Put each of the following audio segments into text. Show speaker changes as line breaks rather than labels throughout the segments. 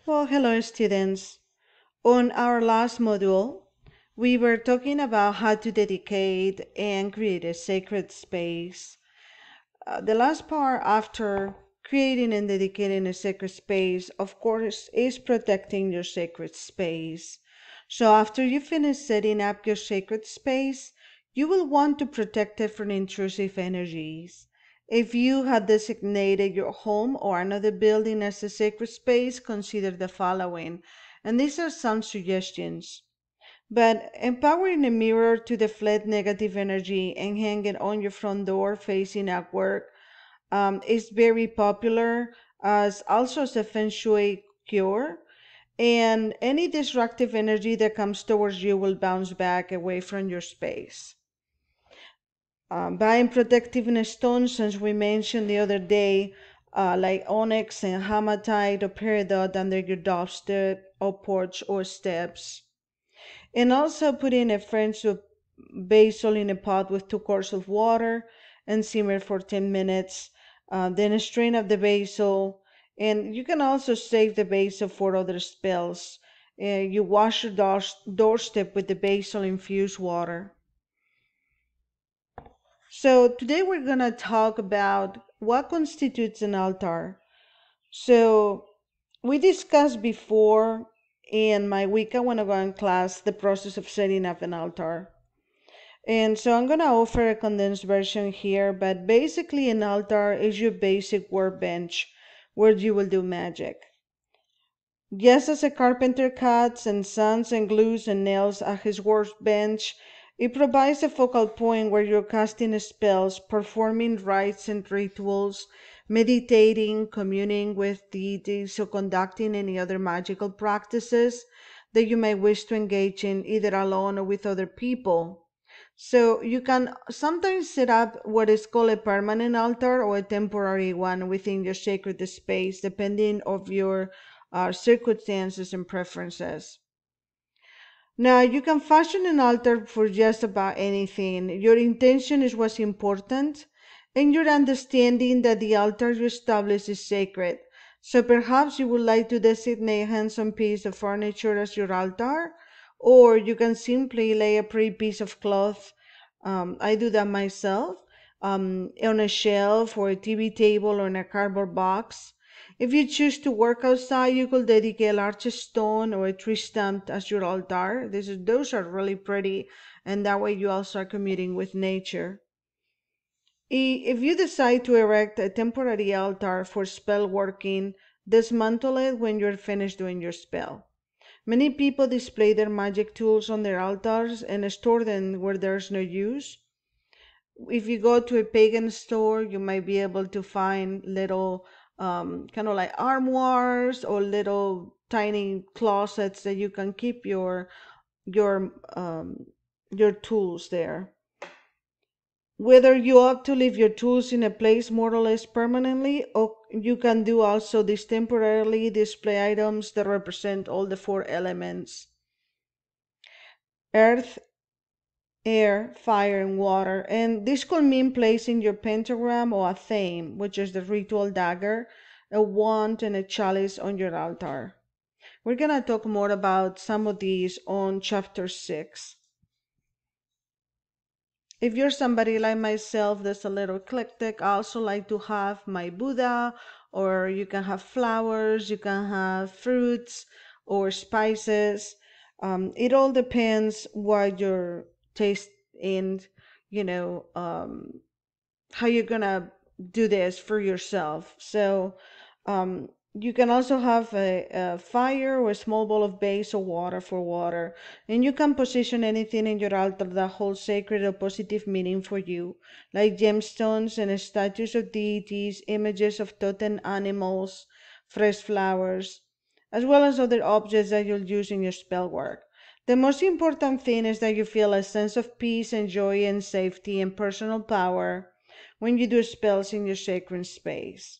Well, hello, students. On our last module, we were talking about how to dedicate and create a sacred space. The last part after creating and dedicating a sacred space, of course, is protecting your sacred space. So after you finish setting up your sacred space, you will want to protect it from intrusive energies. If you have designated your home or another building as a sacred space, consider the following. And these are some suggestions. But empowering a mirror to deflect negative energy and hang it on your front door facing outward is very popular as also as a feng shui cure. And any destructive energy that comes towards you will bounce back away from your space. Buying protective stones, as we mentioned the other day, like onyx and hematite or peridot under your doorstep or porch or steps. And also put in a French basil in a pot with 2 quarts of water and simmer for 10 minutes. Then strain of the basil. And you can also save the basil for other spells. You wash your doorstep with the basil infused water. So today we're going to talk about what constitutes an altar. So we discussed before in my week I want to go in class the process of setting up an altar. And so I'm going to offer a condensed version here, but basically an altar is your basic workbench where you will do magic. Just as a carpenter cuts and sands and glues and nails at his workbench, it provides a focal point where you're casting spells, performing rites and rituals, meditating, communing with deities, or conducting any other magical practices that you may wish to engage in either alone or with other people. So you can sometimes set up what is called a permanent altar or a temporary one within your sacred space, depending of your circumstances and preferences. Now you can fashion an altar for just about anything. Your intention is what's important, and your understanding that the altar you establish is sacred. So perhaps you would like to designate a handsome piece of furniture as your altar, or you can simply lay a pretty piece of cloth. I do that myself, on a shelf or a TV table or in a cardboard box. If you choose to work outside, you could dedicate a large stone or a tree stump as your altar. Those are really pretty, and that way you also are communing with nature. If you decide to erect a temporary altar for spell working, dismantle it when you're finished doing your spell. Many people display their magic tools on their altars and store them where there's no use. If you go to a pagan store, you might be able to find little kind of like armoires or little tiny closets that you can keep your your tools there. Whether you opt to leave your tools in a place more or less permanently, or you can do also this temporarily display items that represent all the four elements: earth, air, fire, and water. And this could mean placing your pentagram or a theme, which is the ritual dagger, a wand, and a chalice on your altar. We're going to talk more about some of these on chapter 6. If you're somebody like myself that's a little eclectic, I also like to have my Buddha, or you can have flowers, you can have fruits or spices. It all depends what your taste and, you know, how you're gonna do this for yourself. So you can also have a fire or a small bowl of base or water for water. And you can position anything in your altar that holds sacred or positive meaning for you, like gemstones and statues of deities, images of totem animals, fresh flowers, as well as other objects that you'll use in your spell work. The most important thing is that you feel a sense of peace and joy and safety and personal power when you do spells in your sacred space.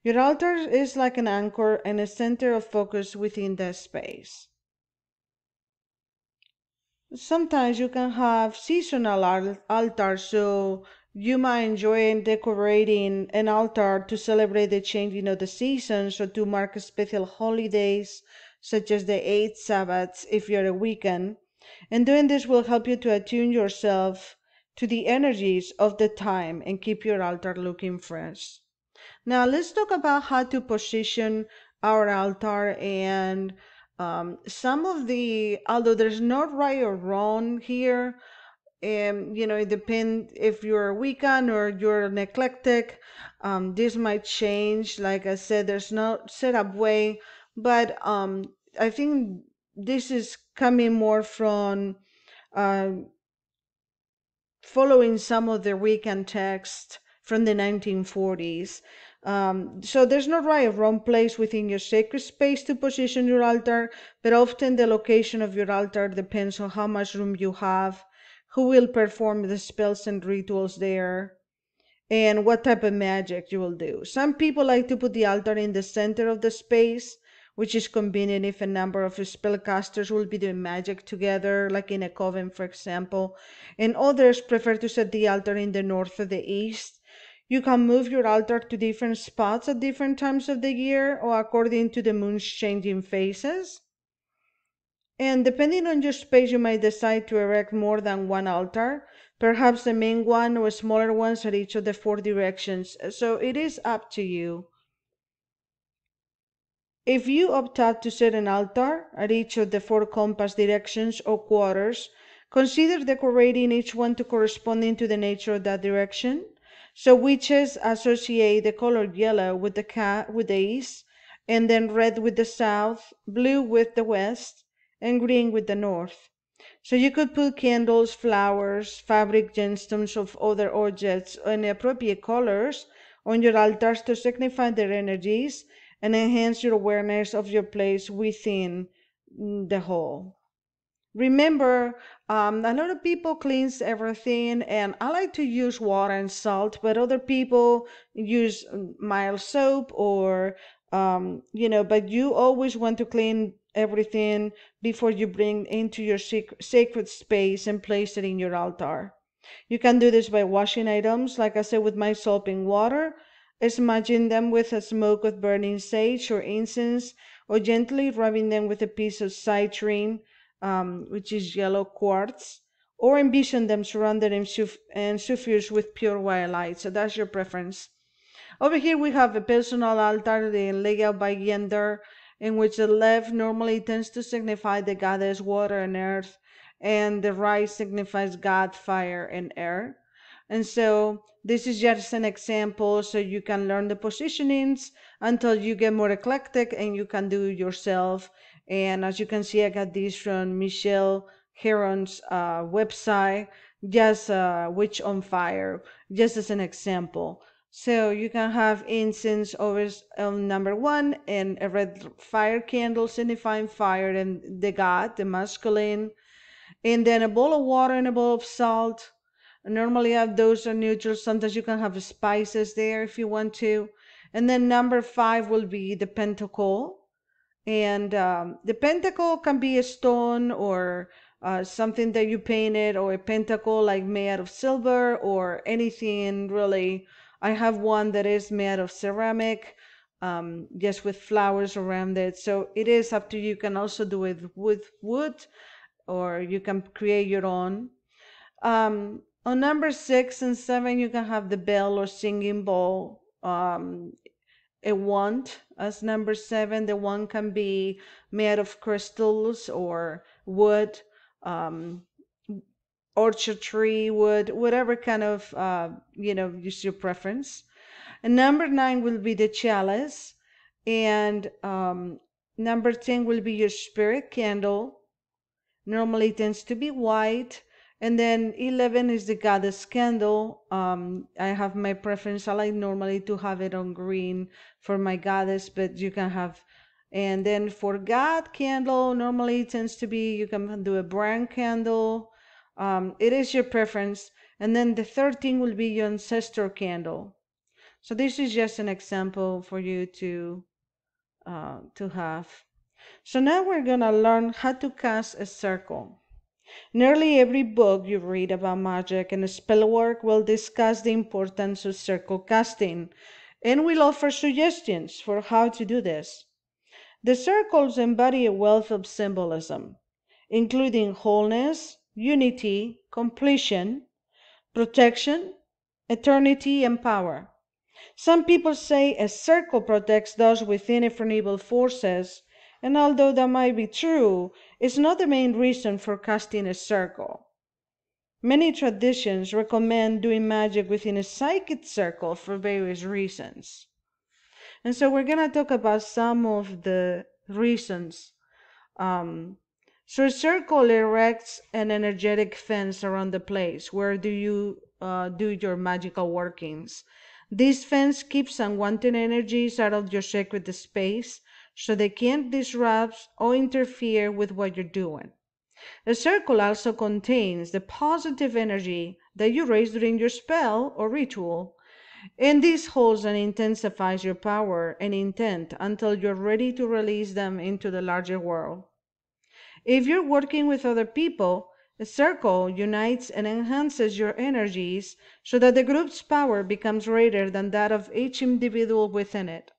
Your altar is like an anchor and a center of focus within that space. Sometimes you can have seasonal altars, so You might enjoy decorating an altar to celebrate the changing of the seasons or to mark special holidays, such as the eight Sabbaths if you're a Wiccan. And doing this will help you to attune yourself to the energies of the time and keep your altar looking fresh. Now, let's talk about how to position our altar and some of although there's no right or wrong here, it depends if you're a Wiccan or you're an eclectic. This might change. Like I said, there's no set up way, but I think this is coming more from uh, following some of the Wiccan text from the 1940s. So there's no right or wrong place within your sacred space to position your altar, but often the location of your altar depends on how much room you have, who will perform the spells and rituals there, and what type of magic you will do. Some people like to put the altar in the center of the space, which is convenient if a number of spellcasters will be doing magic together, like in a coven, for example. And others prefer to set the altar in the north or the east. You can move your altar to different spots at different times of the year or according to the moon's changing phases. And depending on your space, you might decide to erect more than one altar, perhaps the main one or smaller ones at each of the four directions. So it is up to you. If you opt out to set an altar at each of the four compass directions or quarters, consider decorating each one to corresponding to the nature of that direction. So witches associate the color yellow with with the east, and then red with the south, blue with the west, and green with the north. So you could put candles, flowers, fabric, gemstones of other objects in appropriate colors on your altars to signify their energies and enhance your awareness of your place within the whole. Remember, a lot of people cleanse everything, and I like to use water and salt, but other people use mild soap or, but you always want to clean everything before you bring into your sacred space and place it in your altar. You can do this by washing items, like I said, with my soap and water, smudging them with a smoke of burning sage or incense, or gently rubbing them with a piece of citrine, which is yellow quartz, or envision them surrounded and suffused with pure white light. So that's your preference. Over here we have a personal altar, the layout by gender, in which the left normally tends to signify the goddess water and earth, and the right signifies God, fire, and air. And so this is just an example, so you can learn the positionings until you get more eclectic and you can do it yourself. And as you can see, I got these from Michelle Heron's website, just Witch on Fire, just as an example. So you can have incense over on number one and a red fire candle signifying fire and the god, the masculine, and then a bowl of water and a bowl of salt. Normally those are neutral. Sometimes you can have spices there if you want to. And then number five will be the pentacle. And the pentacle can be a stone or something that you painted, or a pentacle like made out of silver or anything really. I have one that is made of ceramic, just with flowers around it. So it is up to you. You can also do it with wood, or you can create your own. On number six and seven, you can have the bell or singing bowl. A wand as number seven. The wand can be made of crystals or wood, um, orchard tree wood, whatever kind of, use your preference. And number nine will be the chalice. And number 10 will be your spirit candle. Normally tends to be white. And then 11 is the goddess candle. I have my preference. I like normally to have it on green for my goddess, but you can have. And then for God candle, normally it tends to be, you can do a brown candle. It is your preference. And then the 13 will be your ancestor candle. So this is just an example for you to have. So now we're gonna learn how to cast a circle. Nearly every book you read about magic and spellwork will discuss the importance of circle casting and will offer suggestions for how to do this. The circles embody a wealth of symbolism, including wholeness, unity, completion, protection, eternity, and power. Some people say a circle protects those within it from evil forces, and although that might be true, it's not the main reason for casting a circle. Many traditions recommend doing magic within a psychic circle for various reasons. And so we're going to talk about some of the reasons. Um, so a circle erects an energetic fence around the place where do you do your magical workings. This fence keeps unwanted energies out of your sacred space so they can't disrupt or interfere with what you're doing. A circle also contains the positive energy that you raise during your spell or ritual, and this holds and intensifies your power and intent until you're ready to release them into the larger world. If you're working with other people, a circle unites and enhances your energies so that the group's power becomes greater than that of each individual within it.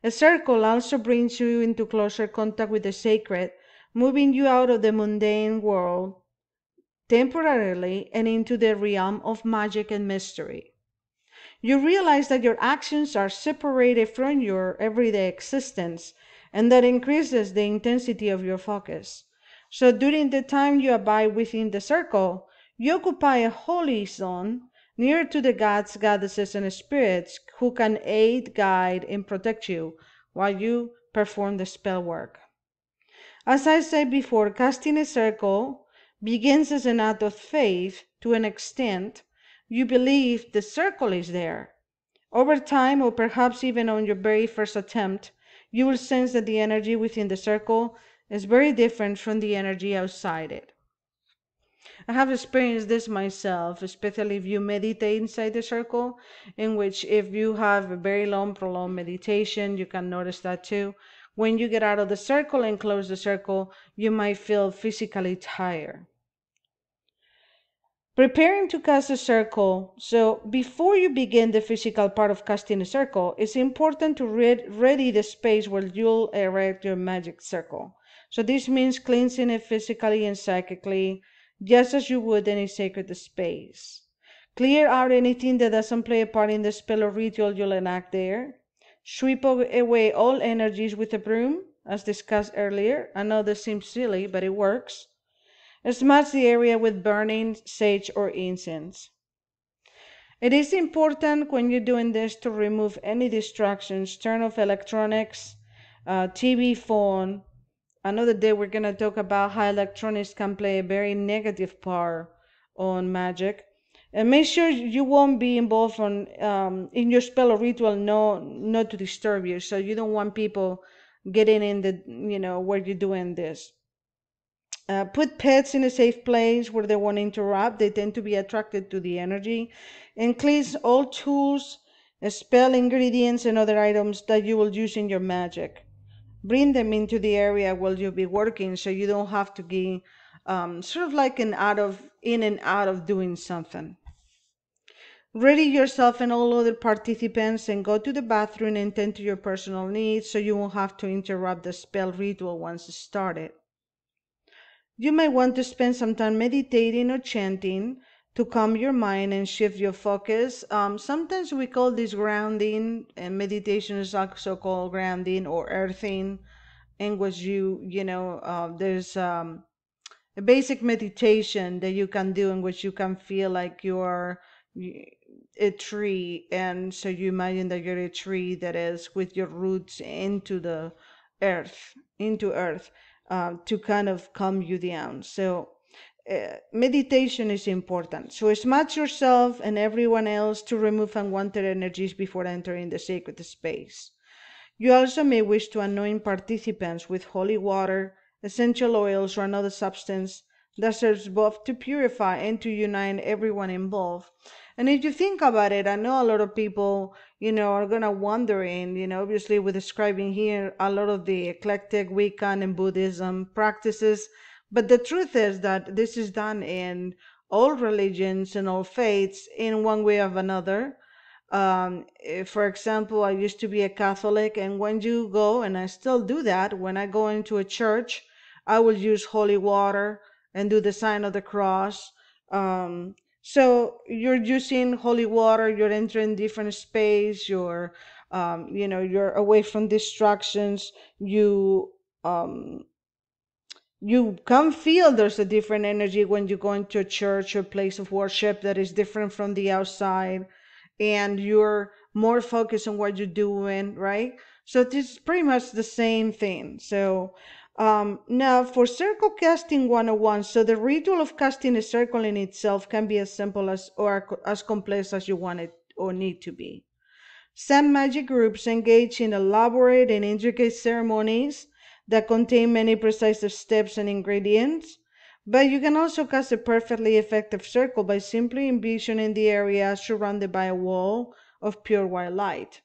A circle also brings you into closer contact with the sacred, moving you out of the mundane world temporarily and into the realm of magic and mystery. You realize that your actions are separated from your everyday existence, and that increases the intensity of your focus. So during the time you abide within the circle, you occupy a holy zone near to the gods, goddesses, and spirits who can aid, guide, and protect you while you perform the spell work. As I said before, casting a circle begins as an act of faith to an extent you believe the circle is there. Over time, or perhaps even on your very first attempt, you will sense that the energy within the circle is very different from the energy outside it. I have experienced this myself, especially if you meditate inside the circle, in which if you have a very long, prolonged meditation, you can notice that too. When you get out of the circle and close the circle, you might feel physically tired. Preparing to cast a circle. So before you begin the physical part of casting a circle, it's important to ready the space where you'll erect your magic circle. So this means cleansing it physically and psychically, just as you would any sacred space. Clear out anything that doesn't play a part in the spell or ritual you'll enact there. Sweep away all energies with a broom, as discussed earlier. I know this seems silly, but it works. Smudge the area with burning sage or incense. It is important when you're doing this to remove any distractions, turn off electronics, TV, phone. Another day we're going to talk about how electronics can play a very negative part on magic. And make sure you won't be involved in your spell or ritual, not to disturb you. So you don't want people getting in where you're doing this. Put pets in a safe place where they won't interrupt. They tend to be attracted to the energy. And cleanse all tools, spell ingredients, and other items that you will use in your magic. Bring them into the area while you'll be working so you don't have to be sort of like in and out of doing something. Ready yourself and all other participants and go to the bathroom and tend to your personal needs so you won't have to interrupt the spell ritual once it's started. You may want to spend some time meditating or chanting to calm your mind and shift your focus. Sometimes we call this grounding, and meditation is also called grounding or earthing, in which there's a basic meditation that you can do in which you can feel like you're a tree, and so you imagine that you're a tree that is with your roots into earth, to kind of calm you down. So meditation is important. So smudge yourself and everyone else to remove unwanted energies before entering the sacred space. You also may wish to anoint participants with holy water, essential oils, or another substance that serves both to purify and to unite everyone involved. And if you think about it, I know a lot of people, are gonna wondering, obviously we're describing here a lot of the eclectic Wiccan and Buddhism practices, But the truth is that this is done in all religions and all faiths in one way or another. For example, I used to be a Catholic, and when you go, and I still do that, when I go into a church, I will use holy water and do the sign of the cross. So you're using holy water, you're entering different space, you're away from distractions, um, you can feel there's a different energy when you go into a church or place of worship that is different from the outside, and you're more focused on what you're doing, right? So this is pretty much the same thing. So now for circle casting 101, so the ritual of casting a circle in itself can be as simple as or as complex as you want it or need to be. Some magic groups engage in elaborate and intricate ceremonies that contain many precise steps and ingredients, but you can also cast a perfectly effective circle by simply envisioning the area surrounded by a wall of pure white light.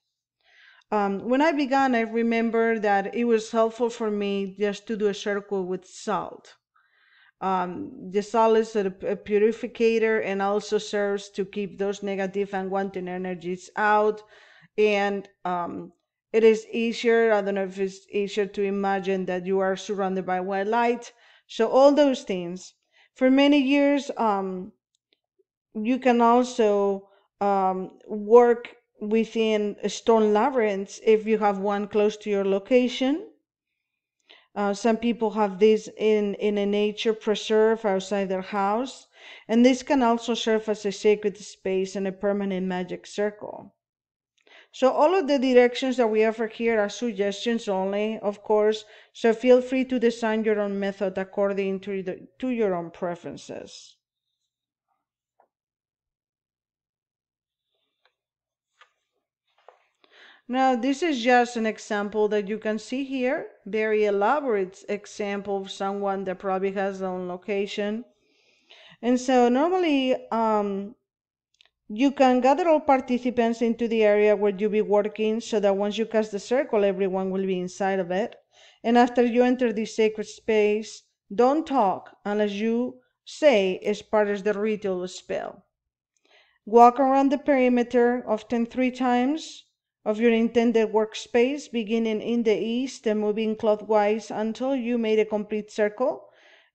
When I began, I remember that it was helpful for me just to do a circle with salt. The salt is a purificator and also serves to keep those negative and wanting energies out. And it is easier, I don't know if it's easier to imagine that you are surrounded by white light. So all those things. For many years, you can also work within stone labyrinths if you have one close to your location. Some people have this in a nature preserve outside their house, and this can also serve as a sacred space and a permanent magic circle. So all of the directions that we offer here are suggestions only, of course, so feel free to design your own method according to your own preferences. Now, this is just an example that you can see here, very elaborate example of someone that probably has their own location. And so normally, you can gather all participants into the area where you'll be working so that once you cast the circle, everyone will be inside of it. And after you enter this sacred space, don't talk unless you say as part of the ritual spell. Walk around the perimeter, often 3 times, of your intended workspace, beginning in the east and moving clockwise until you made a complete circle,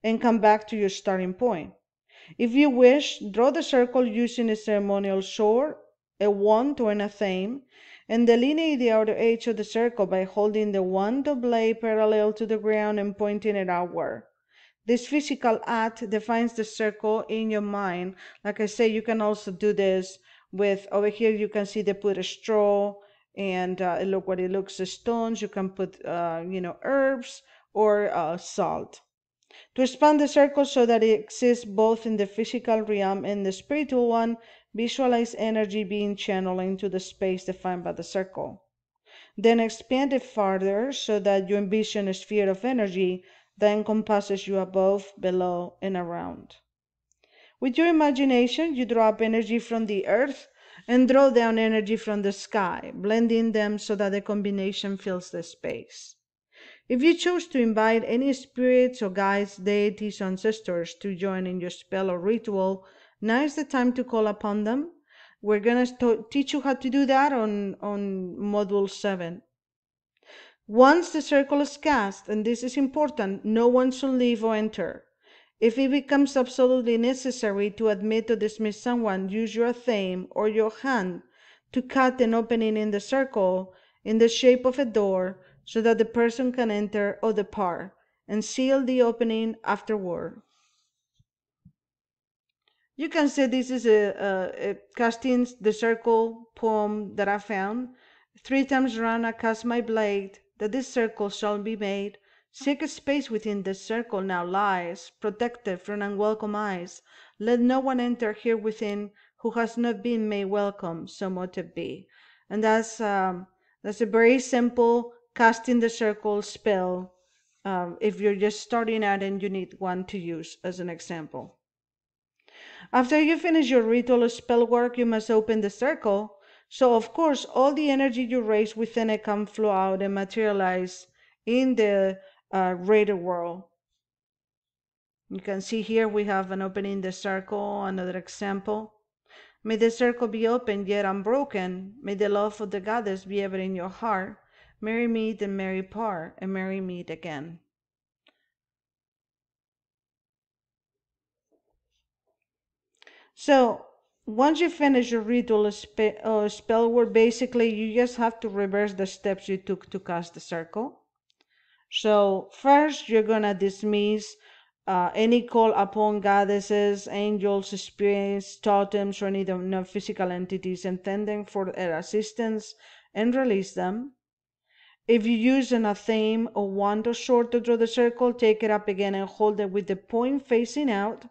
and come back to your starting point. If you wish, draw the circle using a ceremonial sword, a wand, or a theme, and delineate the outer edge of the circle by holding the wand or blade parallel to the ground and pointing it outward. This physical act defines the circle in your mind. Like I say, you can also do this with, over here you can see they put a straw, and look what it looks as stones. You can put, herbs or salt. To expand the circle so that it exists both in the physical realm and the spiritual one, visualize energy being channeled into the space defined by the circle. Then expand it farther so that you envision a sphere of energy that encompasses you above, below, and around. With your imagination, you draw up energy from the earth and draw down energy from the sky, blending them so that the combination fills the space. If you choose to invite any spirits or guides, deities, or ancestors to join in your spell or ritual, now is the time to call upon them. We're going to teach you how to do that on Module 7. Once the circle is cast, and this is important, no one should leave or enter. If it becomes absolutely necessary to admit or dismiss someone, use your thumb or your hand to cut an opening in the circle in the shape of a door so that the person can enter or depart, and seal the opening afterward. You can say this is a casting the circle poem that I found. 3 times round I cast my blade, that this circle shall be made. Sacred space within this circle now lies, protected from unwelcome eyes. Let no one enter here within who has not been made welcome, so mote it be. And that's a very simple casting the circle spell, if you're just starting out and you need one to use as an example. After you finish your ritual spell work, you must open the circle. So, of course, all the energy you raise within it can flow out and materialize in the greater world. You can see here we have an opening the circle, another example. May the circle be open yet unbroken. May the love of the goddess be ever in your heart. Merry meet and merry part, and merry meet again. So once you finish your ritual spell word, basically you just have to reverse the steps you took to cast the circle. So first you're gonna dismiss any call upon goddesses, angels, spirits, totems, or any non-physical entities intending for their assistance and release them. If you use a theme or wand or sword to draw the circle, take it up again and hold it with the point facing out,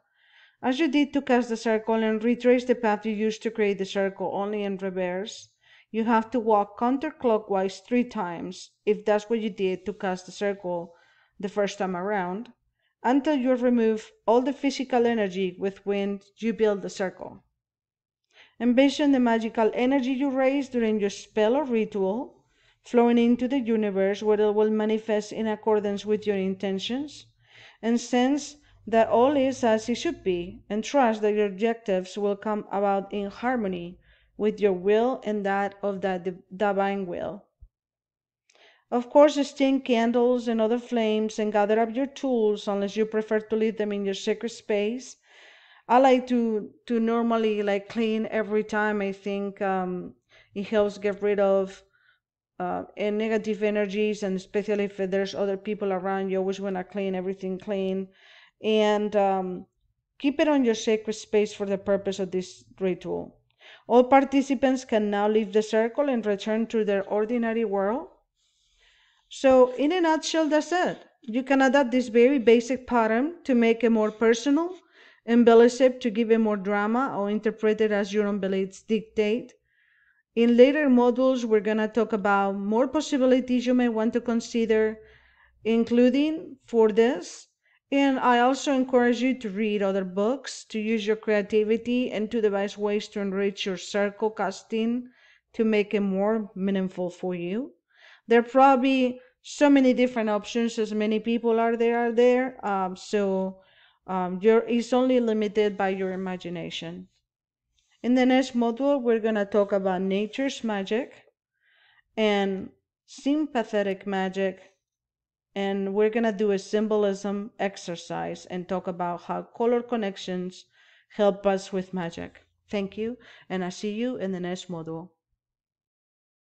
as you did to cast the circle, and retrace the path you used to create the circle, only in reverse. You have to walk counterclockwise 3 times, if that's what you did to cast the circle the first time around, until you remove all the physical energy with which you build the circle. Envision the magical energy you raise during your spell or ritual flowing into the universe, where it will manifest in accordance with your intentions, and sense that all is as it should be, and trust that your objectives will come about in harmony with your will and that of the divine will. Of course, extinct candles and other flames and gather up your tools unless you prefer to leave them in your sacred space. I like to normally like clean every time. I think it helps get rid of and negative energies, and especially if there's other people around, you always want to clean everything clean, and keep it on your sacred space for the purpose of this ritual. All participants can now leave the circle and return to their ordinary world. So in a nutshell, that's it. You can adapt this very basic pattern to make it more personal, embellish it to give it more drama, or interpret it as your own beliefs dictate. In later modules, we're going to talk about more possibilities you may want to consider, including for this. And I also encourage you to read other books, to use your creativity, and to devise ways to enrich your circle casting to make it more meaningful for you. There are probably so many different options as many people are there. It's only limited by your imagination. In the next module, we're going to talk about nature's magic and sympathetic magic, and we're going to do a symbolism exercise and talk about how color connections help us with magic. Thank you, and I'll see you in the next module.